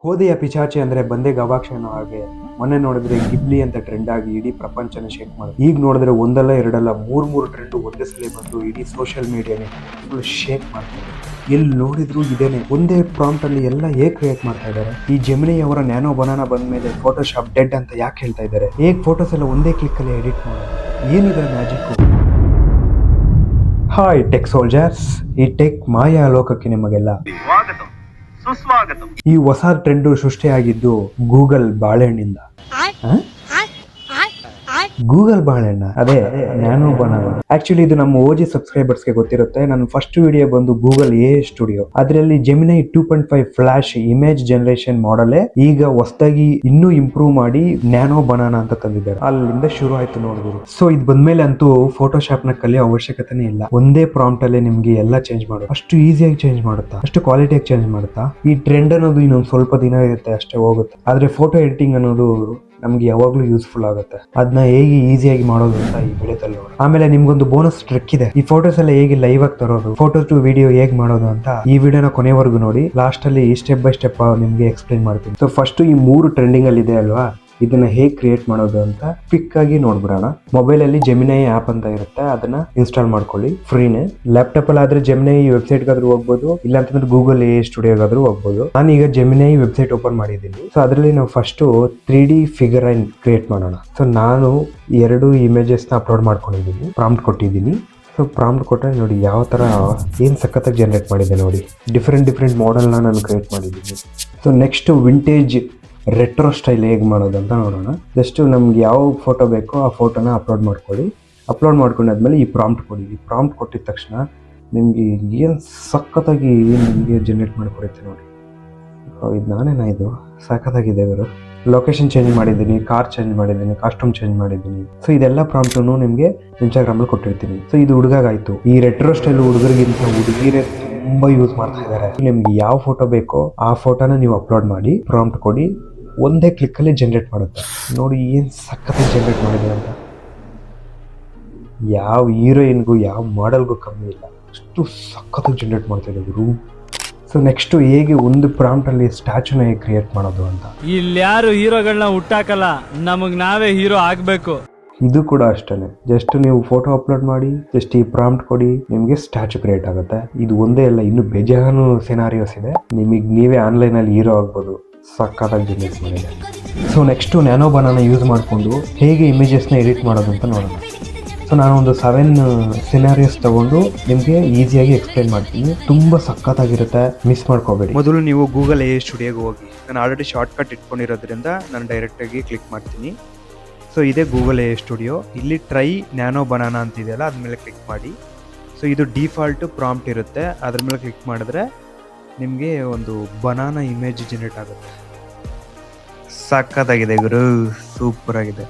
ಹೋದೆಯ ಪಿಚಾಚಿ ಅಂದ್ರೆ ಬಂದೆ ಗವಾಕ್ಷ ಅನ್ನೋ ಹಾಗೆ ಮೊನ್ನೆ ನೋಡಿದ್ರೆ ಗಿಬ್ಲಿ ಅಂತ ಟ್ರೆಂಡ್ ಆಗಿ ಇಡೀ ಪ್ರಪಂಚನ ಶೇಕ್ ಮಾಡಿದೆ. ಈಗ ನೋಡಿದ್ರೆ ಒಂದಲ್ಲ ಎರಡಲ್ಲ ಮೂರ್ ಟ್ರೆಂಡ್ ಒಂದೇ ಸಲ ಬಂದು ಇಡೀ ಸೋಷಿಯಲ್ ಮೀಡಿಯಾನೇ ಫುಲ್ ಶೇಕ್ ಮಾಡ್ತಾರೆ. ಎಲ್ಲಿ ನೋಡಿದ್ರು ಇದೇನೆ, ಒಂದೇ ಪ್ರಾಂಪ್ಟ್ ಅಲ್ಲಿ ಎಲ್ಲ ಹೇಗ್ ಕ್ರಿಯೇಟ್ ಮಾಡ್ತಾ ಇದ್ದಾರೆ. ಈ ಜೆಮಿನಿ ಅವರ ನ್ಯಾನೋ ಬನಾನಾ ಬಂದ ಮೇಲೆ ಫೋಟೋಶಾಪ್ ಡೆಡ್ ಅಂತ ಯಾಕೆ ಹೇಳ್ತಾ ಇದ್ದಾರೆ? ಹೇಗ್ ಫೋಟೋಸ್ ಎಲ್ಲ ಒಂದೇ ಕ್ಲಿಕ್ ಅಲ್ಲಿ ಎಡಿಟ್ ಮಾಡೋದು? ಏನಿದೆ ಮ್ಯಾಜಿಕ್? ಹಾಯ್ ಟೆಕ್ ಸೋಲ್ಜರ್ಸ್, ಈ ಟೆಕ್ ಮಾಯಾ ಲೋಕಕ್ಕೆ ನಿಮಗೆಲ್ಲ ಸುಸ್ವಾಗತ. ಈ ಹೊಸ ಟ್ರೆಂಡ್ ಸೃಷ್ಟಿಯಾಗಿದ್ದು ಗೂಗಲ್ ಬಾಳೆಹಣ್ಣಿಂದ. ಗೂಗಲ್ ಬಾಳೆಹಣ್ಣ ಅದೇ ನ್ಯಾನೋ ಬನಾನಾ. ಆಕ್ಚುಲಿ ಇದು ನಮ್ಮ ಓಜಿ ಸಬ್ಸ್ಕ್ರೈಬರ್ಸ್ ಗೆ ಗೊತ್ತಿರುತ್ತೆ. ನನ್ನ ಫಸ್ಟ್ ವಿಡಿಯೋ ಬಂದು ಗೂಗಲ್ ಎ ಸ್ಟುಡಿಯೋ. ಅದರಲ್ಲಿ ಜೆಮಿನೈ 2.5 ಫ್ಲಾಶ್ ಇಮೇಜ್ ಜನರೇಷನ್ ಮಾಡಲೇ ಈಗ ಹೊಸದಾಗಿ ಇನ್ನೂ ಇಂಪ್ರೂವ್ ಮಾಡಿ ನ್ಯಾನೋ ಬನಾನಾ ಅಂತ ತಂದಿದ್ದಾರೆ. ಅಲ್ಲಿಂದ ಶುರು ಆಯ್ತು ನೋಡಿದ್ರು. ಸೊ ಇದು ಬಂದ್ಮೇಲೆ ಅಂತೂ ಫೋಟೋಶಾಪ್ ನ ಕಲಿಯೋ ಅವಶ್ಯಕತೆನೇ ಇಲ್ಲ. ಒಂದೇ ಪ್ರಾಂಪ್ಟ್ ಅಲ್ಲೇ ನಿಮ್ಗೆ ಎಲ್ಲ ಚೇಂಜ್ ಮಾಡುತ್ತೆ. ಅಷ್ಟು ಈಸಿಯಾಗಿ ಚೇಂಜ್ ಮಾಡುತ್ತಾ, ಅಷ್ಟು ಕ್ವಾಲಿಟಿಯಾಗಿ ಚೇಂಜ್ ಮಾಡುತ್ತಾ. ಈ ಟ್ರೆಂಡ್ ಅನ್ನೋದು ಇನ್ನೊಂದು ಸ್ವಲ್ಪ ದಿನ ಇರುತ್ತೆ ಅಷ್ಟೇ, ಹೋಗುತ್ತೆ. ಆದ್ರೆ ಫೋಟೋ ಎಡಿಟಿಂಗ್ ಅನ್ನೋದು ನಮ್ಗೆ ಯಾವಾಗ್ಲೂ ಯೂಸ್ಫುಲ್ ಆಗುತ್ತೆ. ಅದನ್ನ ಹೇಗೆ ಈಸಿಯಾಗಿ ಮಾಡೋದು ಅಂತ ಈ ವಿಡಿಯೋದಲ್ಲಿ ನೋಡಿ. ಆಮೇಲೆ ನಿಮ್ಗೊಂದು ಬೋನಸ್ ಟ್ರಿಕ್ ಇದೆ. ಈ ಫೋಟೋಸ್ ಎಲ್ಲ ಹೇಗೆ ಲೈವ್ ಆಗಿ ತರೋದು, ಫೋಟೋ ಟು ವಿಡಿಯೋ ಹೇಗ್ ಮಾಡೋದು ಅಂತ ಈ ವಿಡಿಯೋನ ಕೊನೆವರೆಗೂ ನೋಡಿ. ಲಾಸ್ಟ್ ಅಲ್ಲಿ ಸ್ಟೆಪ್ ಬೈ ಸ್ಟೆಪ್ ನಿಮ್ಗೆ ಎಕ್ಸ್ಪ್ಲೈನ್ ಮಾಡ್ತೀನಿ. ಸೊ ಫಸ್ಟ್ ಈ 3 ಟ್ರೆಂಡಿಂಗ್ ಅಲ್ಲಿ ಇದೆ ಅಲ್ವಾ, ಇದನ್ನ ಹೇಗ್ ಕ್ರಿಯೇಟ್ ಮಾಡೋದು ಅಂತ ಕ್ವಿಕ್ ಆಗಿ ನೋಡ್ಬಿಡೋಣ. ಮೊಬೈಲ್ ಅಲ್ಲಿ ಜೆಮಿನೈ ಆಪ್ ಅಂತ ಇರುತ್ತೆ, ಅದನ್ನ ಇನ್ಸ್ಟಾಲ್ ಮಾಡ್ಕೊಳ್ಳಿ, ಫ್ರೀನೇ. ಲ್ಯಾಪ್ಟಾಪ್ ಅಲ್ಲಿ ಆದ್ರೆ ಜೆಮಿನೈ ವೆಬ್ಸೈಟ್ ಗಾದ್ರೂ ಹೋಗ್ಬೋದು, ಇಲ್ಲ ಅಂತಂದ್ರೆ ಗೂಗಲ್ ಎ ಸ್ಟುಡಿಯೋಗಾದ್ರೂ ಹೋಗ್ಬೋದು. ನಾನೀಗ ಜೆಮಿನೈ ವೆಬ್ಸೈಟ್ ಓಪನ್ ಮಾಡಿದ್ದೀನಿ. ಸೊ ಅದರಲ್ಲಿ ನಾವು ಫಸ್ಟ್ 3D ಫಿಗರ್ ಕ್ರಿಯೇಟ್ ಮಾಡೋಣ. ಸೊ ನಾನು 2 ಇಮೇಜಸ್ ನ ಅಪ್ಲೋಡ್ ಮಾಡ್ಕೊಂಡಿದ್ದೀನಿ, ಪ್ರಾಂಪ್ಟ್ ಕೊಟ್ಟಿದ್ದೀನಿ. ಸೊ ಪ್ರಾಂಪ್ಟ್ ಕೊಟ್ಟರೆ ನೋಡಿ ಯಾವ ತರ ಏನ್ ಸಖತ್ತಾಗಿ ಜನರೇಟ್ ಮಾಡಿದೆ ನೋಡಿ. ಡಿಫ್ರೆಂಟ್ ಮಾಡೆಲ್ನ ನಾನು ಕ್ರಿಯೇಟ್ ಮಾಡಿದ್ದೀನಿ. So next vintage retro style ಹೇಗೆ ಮಾಡೋದು ಅಂತ ನೋಡೋಣ. ಜಸ್ಟ್ ನಮ್ಗೆ ಯಾವ ಫೋಟೋ ಬೇಕೋ ಆ ಫೋಟೋನ ಅಪ್ಲೋಡ್ ಮಾಡ್ಕೊಳ್ಳಿ. ಅಪ್ಲೋಡ್ ಮಾಡ್ಕೊಂಡಾದ್ಮೇಲೆ ಈ ಪ್ರಾಂಪ್ಟ್ ಕೊಡಿ. ಈ ಪ್ರಾಂಪ್ಟ್ ಕೊಟ್ಟಿದ ತಕ್ಷಣ ನಿಮಗೆ ಏನು ಸಖತ್ತಾಗಿ ನಿಮಗೆ ಜನರೇಟ್ ಮಾಡಿಕೊಡುತ್ತೆ ನೋಡಿ. ಇದು ನಾನೇನಾ, ಇದು ಸಖತ್ತಾಗಿದೆ ಇವರು. ಲೊಕೇಶನ್ ಚೇಂಜ್ ಮಾಡಿದ್ದೀನಿ, ಕಾರ್ ಚೇಂಜ್ ಮಾಡಿದ್ದೀನಿ, ಕಾಸ್ಟ್ಯೂಮ್ ಚೇಂಜ್ ಮಾಡಿದ್ದೀನಿ. ಸೊ ಇದೆಲ್ಲ ಪ್ರಾಂಪ್ಟನ್ನು ನಿಮಗೆ ಇನ್ಸ್ಟಾಗ್ರಾಮಲ್ಲಿ ಕೊಟ್ಟಿರ್ತೀನಿ. ಸೊ ಇದು ಹುಡುಗಾಗಾಯ್ತು. ಈ ರೆಟ್ರೋ ಸ್ಟೈಲ್ ಹುಡುಗರಿಗಿಂತ ಹುಡುಗಿರೇ ತುಂಬಾ ಯೂಸ್ ಮಾಡ್ತಾ ಇದ್ದಾರೆ. ನಿಮ್ಗೆ ಯಾವ ಫೋಟೋ ಬೇಕೋ ಆ ಫೋಟೋನ ನೀವು ಅಪ್ಲೋಡ್ ಮಾಡಿ, ಪ್ರಾಂಪ್ಟ್ ಕೊಡಿ, ಒಂದೇ ಕ್ಲಿಕ್ ಅಲ್ಲಿ ಜನರೇಟ್ ಮಾಡುತ್ತೆ. ನೋಡಿ ಏನ್ ಸಖತ್ತಾಗಿ ಜನರೇಟ್ ಮಾಡಿದೆ ಅಂತ. ಯಾವ ಹೀರೋಯಿನ್ಗೂ ಯಾವ ಮಾಡೆಲ್ಗೂ ಕಮ್ಮಿ ಇಲ್ಲ, ಅಷ್ಟು ಸಖತ್ತಾಗಿ ಜನರೇಟ್ ಮಾಡ್ತಾ ಇದ್ರು. ಸೊ ನೆಕ್ಸ್ಟ್ ಹೇಗೆ ಒಂದು ಪ್ರಾಂಪ್ಟ್ ಅಲ್ಲಿ ಸ್ಟ್ಯಾಚುನ ಹೇಗೆ ಕ್ರಿಯೇಟ್ ಮಾಡೋದು ಅಂತ. ಇಲ್ಲಿ ಯಾರು ಹೀರೋಗಳನ್ನ ಹುಟ್ಟಾಕಲ್ಲ, ನಮಗ್ ನಾವೇ ಹೀರೋ ಆಗ್ಬೇಕು. ಇದು ಕೂಡ ಅಷ್ಟೇನೆ. ಜಸ್ಟ್ ನೀವು ಫೋಟೋ ಅಪ್ಲೋಡ್ ಮಾಡಿ, ಜಸ್ಟ್ ಈ ಪ್ರಾಂಪ್ಟ್ ಕೊಡಿ, ನಿಮ್ಗೆ ಸ್ಟ್ಯಾಚು ಕ್ರಿಯೇಟ್ ಆಗುತ್ತೆ. ಇದು ಒಂದೇ ಅಲ್ಲ, ಇನ್ನು ಬೇಜಾನು ಸಿನಾರಿಯೋಸ್ ಇದೆ. ನಿಮಗೆ ನೀವೇ ಆನ್ಲೈನ್ ಅಲ್ಲಿ ಹೀರೋ ಆಗ್ಬೋದು. ಸಕ್ಕತ್ತಾಗಿ ಜನರೇಟ್ ಮಾಡಿದೆ. So next nano banana use ಮಾಡಿಕೊಂಡು ಹೇಗೆ ಇಮೇಜಸ್ನ ಎಡಿಟ್ ಮಾಡೋದು ಅಂತ ನೋಡೋಣ. ಸೊ ನಾನು ಒಂದು 7 ಸಿನಾರಿಯೋಸ್ ತಗೊಂಡು ನಿಮಗೆ ಈಸಿಯಾಗಿ ಎಕ್ಸ್ಪ್ಲೈನ್ ಮಾಡ್ತೀನಿ. ತುಂಬ ಸಖತ್ತಾಗಿರುತ್ತೆ, ಮಿಸ್ ಮಾಡ್ಕೋಬೇಡಿ. ಮೊದಲು ನೀವು ಗೂಗಲ್ ಎ ಸ್ಟುಡಿಯೋಗೆ ಹೋಗಿ. ನಾನು ಆಲ್ರೆಡಿ ಶಾರ್ಟ್ ಕಟ್ ಇಟ್ಕೊಂಡಿರೋದ್ರಿಂದ ನಾನು ಡೈರೆಕ್ಟಾಗಿ ಕ್ಲಿಕ್ ಮಾಡ್ತೀನಿ. ಸೊ ಇದೇ ಗೂಗಲ್ ಎ ಸ್ಟುಡಿಯೋ. ಇಲ್ಲಿ ಟ್ರೈ ನ್ಯಾನೋ ಬನಾನಾ ಅಂತಿದೆಯಲ್ಲ, ಅದ್ಮೇಲೆ ಕ್ಲಿಕ್ ಮಾಡಿ. ಸೊ ಇದು ಡಿಫಾಲ್ಟ್ ಪ್ರಾಂಪ್ಟ್ ಇರುತ್ತೆ, ಅದ್ರ ಮೇಲೆ ಕ್ಲಿಕ್ ಮಾಡಿದ್ರೆ ನಿಮಗೆ ಒಂದು ಬನಾನಾ ಇಮೇಜ್ ಜನರೇಟ್ ಆಗುತ್ತೆ. ಸಖತ್ತಾಗಿದೆ ಗುರು, ಸೂಪರ್ ಆಗಿದೆ.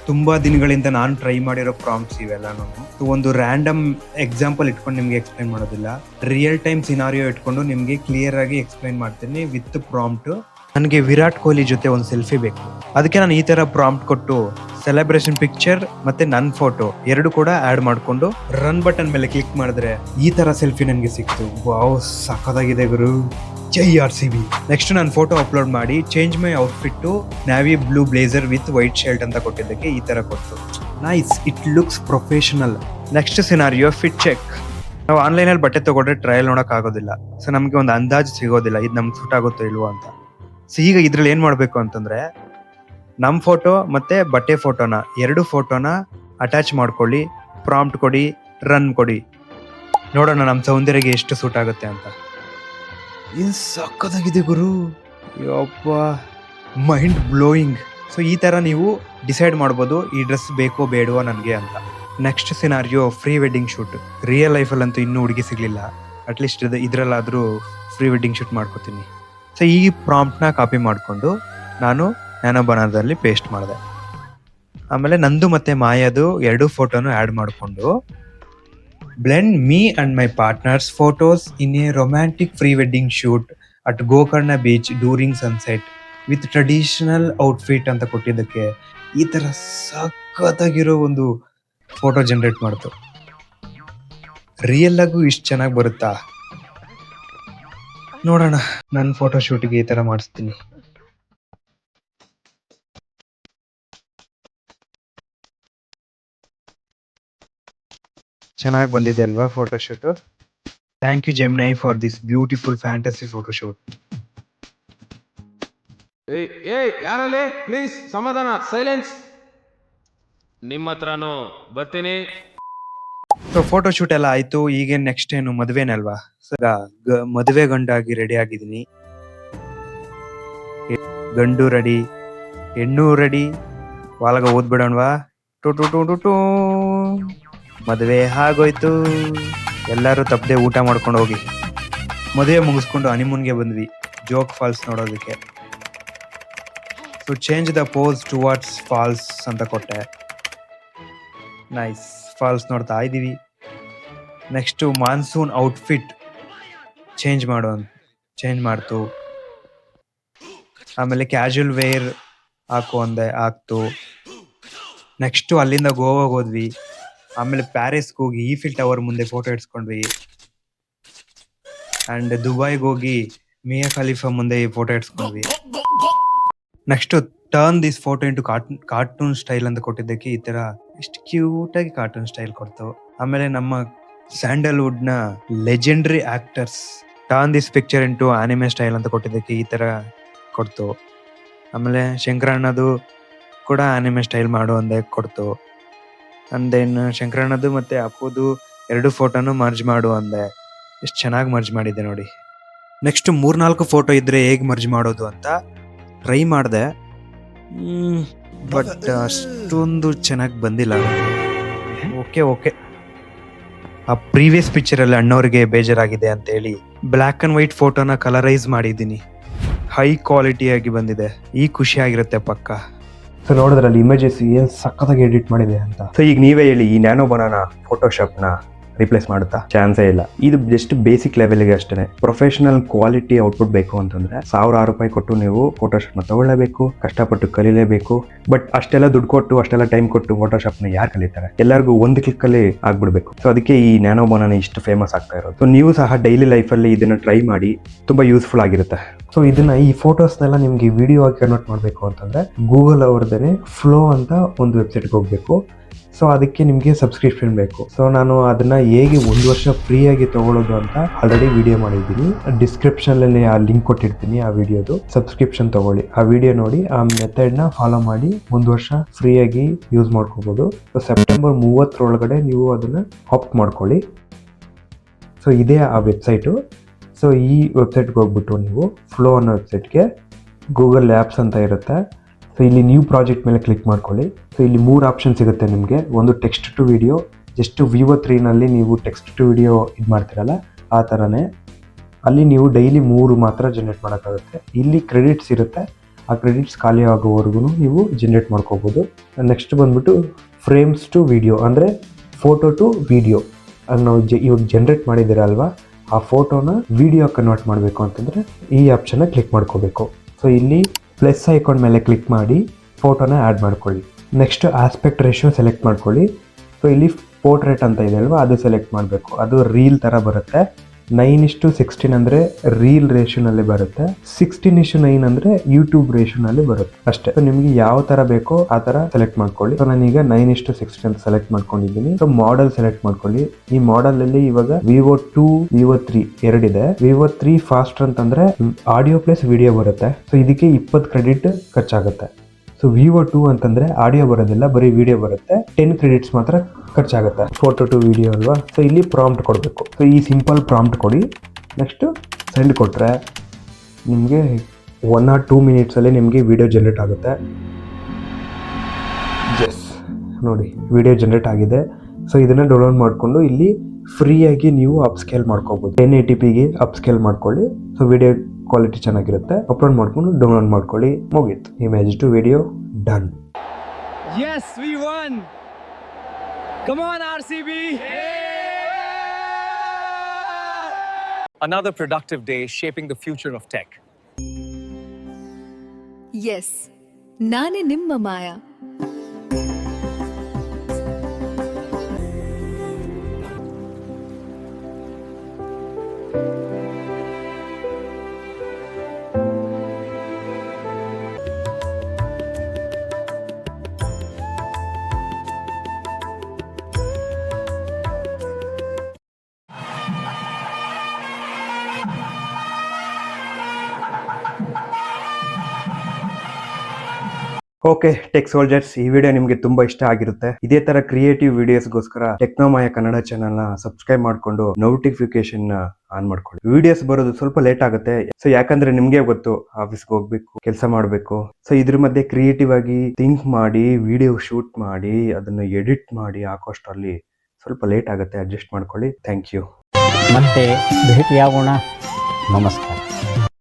ತುಂಬಾ ದಿನಗಳಿಂದ ನಾನು ಟ್ರೈ ಮಾಡಿರೋ ಪ್ರಾಂಪ್ಟ್ಸ್ ಇವೆಲ್ಲ. ನಾನು ಒಂದು ರ್ಯಾಂಡಮ್ ಎಕ್ಸಾಂಪಲ್ ಇಟ್ಕೊಂಡು ನಿಮ್ಗೆ ಎಕ್ಸ್ಪ್ಲೈನ್ ಮಾಡೋದಿಲ್ಲ, ರಿಯಲ್ ಟೈಮ್ ಸಿನಾರಿಯೋ ಇಟ್ಕೊಂಡು ನಿಮ್ಗೆ ಕ್ಲಿಯರ್ ಆಗಿ ಎಕ್ಸ್ಪ್ಲೈನ್ ಮಾಡ್ತೀನಿ ವಿತ್ ಪ್ರಾಂಪ್ಟ್. ನನಗೆ ವಿರಾಟ್ ಕೊಹ್ಲಿ ಜೊತೆ ಒಂದು ಸೆಲ್ಫಿ ಬೇಕು, ಅದಕ್ಕೆ ನಾನು ಈ ತರ ಪ್ರಾಂಪ್ಟ್ ಕೊಟ್ಟು ಸೆಲೆಬ್ರೇಷನ್ ಪಿಕ್ಚರ್ ಮತ್ತೆ ನನ್ನ ಫೋಟೋ 2 ಕೂಡ ಆಡ್ ಮಾಡ್ಕೊಂಡು ರನ್ ಬಟನ್ ಮೇಲೆ ಕ್ಲಿಕ್ ಮಾಡಿದ್ರೆ ಈ ತರ ಸೆಲ್ಫಿ ನನಗೆ ಸಿಕ್ತು. ವಾವ್, ಸಖತ್ತಾಗಿದೆ ಗುರು, ಜೈ RCB. ನೆಕ್ಸ್ಟ್ ನಾನು ಫೋಟೋ ಅಪ್ಲೋಡ್ ಮಾಡಿ change my outfit to navy blue blazer with white shirt ಅಂತ ಕೊಟ್ಟಿದ್ದಕ್ಕೆ ಈ ತರ ಕೊಟ್ಟು nice, it looks professional. Next scenario fit check. ನಾವು ಆನ್ಲೈನಲ್ಲಿ ಬಟ್ಟೆ ತಗೊಂಡ್ರೆ ಟ್ರಯಲ್ ನೋಡಕ್ ಆಗೋದಿಲ್ಲ. ಸೊ ನಮ್ಗೆ ಒಂದು ಅಂದಾಜು ಸಿಗೋದಿಲ್ಲ ಇದು ನಮ್ಗೆ ಸೂಟ್ ಆಗುತ್ತೋ ಇಲ್ವೋ ಅಂತ. ಸೊ ಈಗ ಇದ್ರಲ್ಲಿ ಏನ್ ಮಾಡ್ಬೇಕು ಅಂತಂದ್ರೆ, ನಮ್ ಫೋಟೋ ಮತ್ತೆ ಬಟ್ಟೆ ಫೋಟೋನ 2 ಫೋಟೋನ ಅಟ್ಯಾಚ್ ಮಾಡ್ಕೊಳ್ಳಿ, ಪ್ರಾಂಪ್ಟ್ ಕೊಡಿ, ರನ್ ಕೊಡಿ, ನೋಡೋಣ ನಮ್ಮ ಸೌಂದರ್ಯಗೆ ಎಷ್ಟು ಸೂಟ್ ಆಗುತ್ತೆ ಅಂತ. ಇದು ಸಕ್ಕತ್ತಾಗಿದೆ ಗುರು, ಯಪ್ಪ, ಮೈಂಡ್ ಬ್ಲೋಯಿಂಗ್. ಸೊ ಈ ತರ ನೀವು ಡಿಸೈಡ್ ಮಾಡ್ಬೋದು ಈ ಡ್ರೆಸ್ ಬೇಕೋ ಬೇಡವೋ ನನಗೆ ಅಂತ. Next scenario free wedding shoot. Real ಲೈಫಲ್ಲಂತೂ ಇನ್ನೂ ಹುಡುಗಿ ಸಿಗ್ಲಿಲ್ಲ, ಅಟ್ಲೀಸ್ಟ್ ಇದ್ರಲ್ಲಾದ್ರೂ ಫ್ರೀ ವೆಡ್ಡಿಂಗ್ ಶೂಟ್ ಮಾಡ್ಕೋತೀನಿ. ಸೊ ಈ ಪ್ರಾಂಪ್ಟ್ನ ಕಾಪಿ ಮಾಡಿಕೊಂಡು ನಾನು ನ್ಯಾನೋ ಬನಾನಾದಲ್ಲಿ ಪೇಸ್ಟ್ ಮಾಡಿದೆ. ಆಮೇಲೆ ನಂದು ಮತ್ತೆ ಮಾಯಾದು 2 ಫೋಟೋನು ಆ್ಯಡ್ ಮಾಡಿಕೊಂಡು blend me and my partners photos in a romantic pre wedding shoot at Gokarna beach during sunset with traditional outfit ಅಂತ ಕೊಟ್ಟಿದ್ದಕ್ಕೆ ಈ ಥರ ಸಖತ್ತಾಗಿರೋ ಒಂದು ಫೋಟೋ ಜನರೇಟ್ ಮಾಡ್ತು. ರಿಯಲ್ ಆಗು ಇಷ್ಟು ಚೆನ್ನಾಗಿ ಬರುತ್ತಾ? ನೋಡೋಣ, ನನ್ನ ಫೋಟೋ ಶೂಟ್ಗೆ ಈ ತರ ಮಾಡಿಸ್ತೀನಿ. ಚೆನ್ನಾಗಿ ಬಂದಿದೆ ಅಲ್ವಾ photo shoot? Thank you Gemini for this beautiful fantasy photo shoot. ಏಯ್ ಏಯ್ ಯಾರಲ್ಲಿ ಪ್ಲೀಸ್ ಸಮಾಧಾನ, ಸೈಲೆನ್ಸ್. ನಿಮ್ಮ ಹತ್ರನೂ ಬರ್ತೀನಿ. ಸೊ ಫೋಟೋ ಶೂಟ್ ಎಲ್ಲ ಆಯ್ತು. ಈಗ ನೆಕ್ಸ್ಟ್ ಏನು ಮದುವೆನಲ್ವಾ? ಸರ್ ಮದುವೆ ಗಂಡಾಗಿ ರೆಡಿ ಆಗಿದ್ದೀನಿ. ಗಂಡು ರೆಡಿ, ಹೆಣ್ಣು ರೆಡಿ. ಒಳಗ ಓದ್ಬಿಡೋಣವಾ? ಟು ಟು ಟು ಟು ಟು. ಮದುವೆ ಆಗೋಯ್ತು. ಎಲ್ಲರೂ ತಪ್ಪದೆ ಊಟ ಮಾಡ್ಕೊಂಡು ಹೋಗಿ. ಮದುವೆ ಮುಗಿಸ್ಕೊಂಡು ಹನಿಮೂನ್ಗೆ ಬಂದ್ವಿ, ಜೋಗ್ ಫಾಲ್ಸ್ ನೋಡೋದಕ್ಕೆ. So change the pose towards falls ಅಂತ ಕೊಟ್ಟೆ. ನೈಸ್, ಫಾಲ್ಸ್ ನೋಡ್ತಾ ಇದ್ದೀವಿ. ನೆಕ್ಸ್ಟು ಮಾನ್ಸೂನ್ ಔಟ್ಫಿಟ್ ಚೇಂಜ್ ಮಾಡ್ತು. ಆಮೇಲೆ ಕ್ಯಾಶುವಲ್ ವೇರ್ ಹಾಕು ಅಂದೆ, ಆಗ್ತು. ನೆಕ್ಸ್ಟು ಅಲ್ಲಿಂದ ಗೋವಾಗೆ ಹೋದ್ವಿ. ಆಮೇಲೆ ಪ್ಯಾರಿಸ್ಗೆ ಹೋಗಿ ಈಫಿಲ್ ಟವರ್ ಮುಂದೆ ಫೋಟೋ ಇಡ್ಸ್ಕೊಂಡ್ವಿ. ಆ್ಯಂಡ್ ದುಬೈಗೆ ಹೋಗಿ ಮಿಯಾ ಖಲೀಫಾ ಮುಂದೆ ಫೋಟೋ ಇಡ್ಸ್ಕೊಂಡ್ವಿ. Next turn this photo into cartoon style ಅಂತ ಕೊಟ್ಟಿದ್ದಕ್ಕೆ ಈ ತರ ಎಷ್ಟು ಕ್ಯೂಟ್ ಆಗಿ ಕಾರ್ಟೂನ್ ಸ್ಟೈಲ್ ಕೊಡ್ತು. ಆಮೇಲೆ ನಮ್ಮ ಸ್ಯಾಂಡಲ್ವುಡ್ ನ legendary actors turn this picture into anime style ಅಂತ ಕೊಟ್ಟಿದ್ದಕ್ಕೆ ಈ ತರ ಕೊಡ್ತು. ಆಮೇಲೆ ಶಂಕರಣ್ಣದು ಕೂಡ ಆನಿಮೆ ಸ್ಟೈಲ್ ಮಾಡು ಅಂದೆ ಕೊಡ್ತು. ಅಂಡ್ ದೆನ್ ಶಂಕರಣ್ಣದು ಮತ್ತೆ ಅಪ್ಪುದು 2 ಫೋಟೋನು ಮರ್ಜ್ ಮಾಡು ಅಂದೆ. ಎಷ್ಟು ಚೆನ್ನಾಗಿ ಮರ್ಜ್ ಮಾಡಿದ್ದೆ ನೋಡಿ. ನೆಕ್ಸ್ಟ್ 3-4 ಫೋಟೋ ಇದ್ರೆ ಹೇಗೆ ಮರ್ಜ್ ಮಾಡೋದು ಅಂತ ಟ್ರೈ ಮಾಡಿದೆ. ಬಟ್ ಅಷ್ಟೊಂದು ಚೆನ್ನಾಗಿ ಬಂದಿಲ್ಲ. ಓಕೆ ಆ ಪ್ರೀವಿಯಸ್ ಪಿಕ್ಚರಲ್ಲಿ ಅಣ್ಣವ್ರಿಗೆ ಬೇಜಾರಾಗಿದೆ ಅಂತ ಹೇಳಿ ಬ್ಲ್ಯಾಕ್ ಅಂಡ್ ವೈಟ್ ಫೋಟೋನ ಕಲರೈಸ್ ಮಾಡಿದ್ದೀನಿ. ಹೈ ಕ್ವಾಲಿಟಿಯಾಗಿ ಬಂದಿದೆ. ಈ ಖುಷಿ ಆಗಿರುತ್ತೆ ಪಕ್ಕ. ಸೊ ನೋಡಿದ್ರಲ್ಲಿ ಇಮೇಜಸ್ ಏನ್ ಸಖತ್ತಾಗಿ ಎಡಿಟ್ ಮಾಡಿದೆ ಅಂತ. ಸೊ ಈಗ ನೀವೇ ಹೇಳಿ, ಈ ನ್ಯಾನೋ ಬನಾನ ಫೋಟೋಶಾಪ್ನ ರಿಪ್ಲೇಸ್ ಮಾಡುತ್ತಾ? ಚಾನ್ಸೇ ಇಲ್ಲ. ಇದು ಜಸ್ಟ್ ಬೇಸಿಕ್ ಲೆವೆಲ್ಗೆ ಅಷ್ಟೇ. ಪ್ರೊಫೆಷನಲ್ ಕ್ವಾಲಿಟಿ ಔಟ್ಪುಟ್ ಬೇಕು ಅಂತಂದ್ರೆ ₹1000 ಕೊಟ್ಟು ನೀವು ಫೋಟೋಶಾಪ್ನ ತಗೊಳ್ಳೇಬೇಕು, ಕಷ್ಟಪಟ್ಟು ಕಲಿಲೇಬೇಕು. ಬಟ್ ಅಷ್ಟೆಲ್ಲ ದುಡ್ಡು ಕೊಟ್ಟು, ಅಷ್ಟೆಲ್ಲ ಟೈಮ್ ಕೊಟ್ಟು ಫೋಟೋಶಾಪ್ನ ಯಾರು ಕಲಿತಾರೆ? ಎಲ್ಲರಿಗೂ ಒಂದು ಕ್ಲಿಕ್ ಅಲ್ಲಿ ಆಗ್ಬಿಡ್ಬೇಕು. ಸೊ ಅದಕ್ಕೆ ಈ ನ್ಯಾನೋ ಬನಾನ ಇಷ್ಟು ಫೇಮಸ್ ಆಗ್ತಾ ಇರೋದು. ಸೊ ನೀವು ಸಹ ಡೈಲಿ ಲೈಫಲ್ಲಿ ಇದನ್ನ ಟ್ರೈ ಮಾಡಿ, ತುಂಬಾ ಯೂಸ್ಫುಲ್ ಆಗಿರುತ್ತೆ. ಸೊ ಇದನ್ನ, ಈ ಫೋಟೋಸ್ನೆಲ್ಲ ನಿಮ್ಗೆ ವಿಡಿಯೋ ಆಗಿ ಕನ್ವರ್ಟ್ ಮಾಡಬೇಕು ಅಂತಂದ್ರೆ ಗೂಗಲ್ ಅವ್ರದೇ ಫ್ಲೋ ಅಂತ ಒಂದು ವೆಬ್ಸೈಟ್ಗೆ ಹೋಗ್ಬೇಕು. ಸೊ ಅದಕ್ಕೆ ನಿಮಗೆ ಸಬ್ಸ್ಕ್ರಿಪ್ಷನ್ ಬೇಕು. ಸೊ ನಾನು ಅದನ್ನ ಹೇಗೆ 1 ವರ್ಷ ಫ್ರೀ ಆಗಿ ತಗೊಳ್ಳೋದು ಅಂತ ಆಲ್ರೆಡಿ ವಿಡಿಯೋ ಮಾಡಿದ್ದೀನಿ. ಡಿಸ್ಕ್ರಿಪ್ಷನ್ ಅಲ್ಲಿ ಆ ಲಿಂಕ್ ಕೊಟ್ಟಿರ್ತೀನಿ, ಆ ವಿಡಿಯೋದು. ಸಬ್ಸ್ಕ್ರಿಪ್ಷನ್ ತಗೊಳ್ಳಿ, ಆ ವಿಡಿಯೋ ನೋಡಿ, ಆ ಮೆಥಡ್ ನ ಫಾಲೋ ಮಾಡಿ 1 ವರ್ಷ ಫ್ರೀ ಆಗಿ ಯೂಸ್ ಮಾಡ್ಕೋಬಹುದು. ಸೊ ಸೆಪ್ಟೆಂಬರ್ 30 ನೀವು ಅದನ್ನ ಆಪ್ಟ್ ಮಾಡ್ಕೊಳ್ಳಿ. ಸೊ ಇದೇ ಆ ವೆಬ್ಸೈಟು. ಸೊ ಈ ವೆಬ್ಸೈಟ್ಗೆ ಹೋಗ್ಬಿಟ್ಟು ನೀವು ಫ್ಲೋ ಅನ್ನೋ ವೆಬ್ಸೈಟ್ಗೆ ಗೂಗಲ್ ಆ್ಯಪ್ಸ್ ಅಂತ ಇರುತ್ತೆ. ಸೊ ಇಲ್ಲಿ ನ್ಯೂ ಪ್ರಾಜೆಕ್ಟ್ ಮೇಲೆ ಕ್ಲಿಕ್ ಮಾಡ್ಕೊಳ್ಳಿ. ಸೊ ಇಲ್ಲಿ 3 ಆಪ್ಷನ್ ಸಿಗುತ್ತೆ ನಿಮಗೆ. ಒಂದು text to video, just Veo 3ನಲ್ಲಿ ನೀವು ಟೆಕ್ಸ್ಟ್ ಟು ವಿಡಿಯೋ ಇದು ಮಾಡ್ತೀರಲ್ಲ ಆ ಥರನೇ. ಅಲ್ಲಿ ನೀವು ಡೈಲಿ 3 ಮಾತ್ರ ಜನ್ರೇಟ್ ಮಾಡೋಕ್ಕಾಗುತ್ತೆ. ಇಲ್ಲಿ ಕ್ರೆಡಿಟ್ಸ್ ಇರುತ್ತೆ, ಆ ಕ್ರೆಡಿಟ್ಸ್ ಖಾಲಿ ಆಗೋವರೆಗೂ ನೀವು ಜನ್ರೇಟ್ ಮಾಡ್ಕೋಬೋದು. ನೆಕ್ಸ್ಟ್ ಬಂದ್ಬಿಟ್ಟು ಫ್ರೇಮ್ಸ್ ಟು ವಿಡಿಯೋ, ಅಂದರೆ ಫೋಟೋ ಟು ವಿಡಿಯೋ. ಅದು ನಾವು ಇವಾಗ ಜನ್ರೇಟ್ ಮಾಡಿದ್ದೀರಲ್ವಾ, ಆ ಫೋಟೋನ ವಿಡಿಯೋ ಕನ್ವರ್ಟ್ ಮಾಡಬೇಕು ಅಂತಂದರೆ ಈ ಆಪ್ಷನ್ನ ಕ್ಲಿಕ್ ಮಾಡ್ಕೋಬೇಕು. ಸೊ ಇಲ್ಲಿ ಪ್ಲಸ್ ಐಕಾನ್ ಮೇಲೆ ಕ್ಲಿಕ್ ಮಾಡಿ ಫೋಟೋನ ಆ್ಯಡ್ ಮಾಡ್ಕೊಳ್ಳಿ. ನೆಕ್ಸ್ಟ್ ಆಸ್ಪೆಕ್ಟ್ ರೇಷಿಯೋ ಸೆಲೆಕ್ಟ್ ಮಾಡ್ಕೊಳ್ಳಿ. ಸೊ ಇಲ್ಲಿ ಪೋರ್ಟ್ರೇಟ್ ಅಂತ ಇದೆ ಅಲ್ವಾ, ಅದು ಸೆಲೆಕ್ಟ್ ಮಾಡಬೇಕು. ಅದು ರೀಲ್ ಥರ ಬರುತ್ತೆ. 9:16 ಅಂದರೆ ರೀಲ್ ರೇಷಿಯೋನಲ್ಲಿ ಬರುತ್ತೆ. 16:9 ಅಂದರೆ ಯೂಟ್ಯೂಬ್ ರೇಷಿಯೋನಲ್ಲಿ ಬರುತ್ತೆ ಅಷ್ಟೇ. ಸೊ ನಿಮಗೆ ಯಾವ ಥರ ಬೇಕೋ ಆ ಥರ ಸೆಲೆಕ್ಟ್ ಮಾಡ್ಕೊಳ್ಳಿ. ಸೊ ನಾನೀಗ 9:16 ಅಂತ ಸೆಲೆಕ್ಟ್ ಮಾಡ್ಕೊಂಡಿದ್ದೀನಿ. ಸೊ ಮಾಡೆಲ್ ಸೆಲೆಕ್ಟ್ ಮಾಡ್ಕೊಳ್ಳಿ. ಈ ಮಾಡೆಲ್ ಅಲ್ಲಿ ಇವಾಗ ವಿವೋ 2, ವಿವೋ 3 ಎರಡಿದೆ. ವಿವೋ 3 ಫಾಸ್ಟ್ ಅಂತಂದ್ರೆ ಆಡಿಯೋ ಪ್ಲಸ್ ವಿಡಿಯೋ ಬರುತ್ತೆ. ಸೊ ಇದಕ್ಕೆ 20 ಕ್ರೆಡಿಟ್ ಖರ್ಚಾಗುತ್ತೆ. ಸೊ ವಿವೋ 2 ಅಂತಂದ್ರೆ ಆಡಿಯೋ ಬರೋದಿಲ್ಲ, ಬರೀ ವಿಡಿಯೋ ಬರುತ್ತೆ. 10 ಕ್ರೆಡಿಟ್ಸ್ ಮಾತ್ರ ಖರ್ಚಾಗುತ್ತೆ. ಫೋಟೋ ಟು ವಿಡಿಯೋ ಅಲ್ವಾ. ಸೊ ಇಲ್ಲಿ ಪ್ರಾಂಪ್ಟ್ ಕೊಡಬೇಕು. ಸೊ ಈ ಸಿಂಪಲ್ ಪ್ರಾಂಪ್ಟ್ ಕೊಡಿ. ನೆಕ್ಸ್ಟ್ ಸೆಂಡ್ ಕೊಟ್ಟರೆ ನಿಮಗೆ 1 or 2 ಮಿನಿಟ್ಸಲ್ಲಿ ನಿಮಗೆ ವಿಡಿಯೋ ಜನ್ರೇಟ್ ಆಗುತ್ತೆ. ಜಸ್ ನೋಡಿ, ವಿಡಿಯೋ ಜನ್ರೇಟ್ ಆಗಿದೆ. ಸೊ ಇದನ್ನು ಡೌನ್ಲೋಡ್ ಮಾಡಿಕೊಂಡು ಇಲ್ಲಿ ಫ್ರೀಯಾಗಿ ನೀವು ಅಪ್ಸ್ಕೇಲ್ ಮಾಡ್ಕೋಬೋದು. 1080pಗೆ ಅಪ್ಸ್ಕೇಲ್ ಮಾಡ್ಕೊಳ್ಳಿ. ಸೊ ವಿಡಿಯೋ ಕ್ವಾಲಿಟಿ ಚೆನ್ನಾಗಿರುತ್ತೆ. ಅಪ್ಲೋಡ್ ಮಾಡ್ಕೊಂಡು ಡೌನ್ಲೋಡ್ ಮಾಡ್ಕೊಳ್ಳಿ, ಮುಗೀತು. Image to video done. Yes, we won! Come on, RCB! Another productive day shaping the future of tech. Yes, ನಾನೇ ನಿಮ್ಮ ಮಾಯಾ. ಓಕೆ ಟೆಕ್ ಸೋಲ್ಜರ್ಸ್, ಈ ವಿಡಿಯೋ ನಿಮಗೆ ತುಂಬಾ ಇಷ್ಟ ಆಗಿರುತ್ತೆ. ಇದೇ ತರ ಕ್ರಿಯೇಟಿವ್ ವಿಡಿಯೋಸ್ಗೋಸ್ಕರ ಟೆಕ್ನೋಮಾಯ ಕನ್ನಡ ಚಾನಲ್ ನ ಸಬ್ಸ್ಕ್ರೈಬ್ ಮಾಡ್ಕೊಂಡು ನೋಟಿಫಿಕೇಶನ್ ಆನ್ ಮಾಡ್ಕೊಳ್ಳಿ. ವಿಡಿಯೋಸ್ ಬರೋದು ಸ್ವಲ್ಪ ಲೇಟ್ ಆಗುತ್ತೆ. ಸೊ ಯಾಕಂದ್ರೆ ನಿಮ್ಗೆ ಗೊತ್ತು, ಆಫೀಸ್ಗೆ ಹೋಗ್ಬೇಕು, ಕೆಲಸ ಮಾಡ್ಬೇಕು. ಸೊ ಇದ್ರ ಮಧ್ಯೆ ಕ್ರಿಯೇಟಿವ್ ಆಗಿ ಥಿಂಕ್ ಮಾಡಿ ವಿಡಿಯೋ ಶೂಟ್ ಮಾಡಿ ಅದನ್ನ ಎಡಿಟ್ ಮಾಡಿ ಹಾಕೋಷ್ಟರಲ್ಲಿ ಸ್ವಲ್ಪ ಲೇಟ್ ಆಗುತ್ತೆ. ಅಡ್ಜಸ್ಟ್ ಮಾಡ್ಕೊಳ್ಳಿ. Thank you. ಮತ್ತೆ ಭೇಟಿಯಾಗೋಣ. ನಮಸ್ಕಾರ.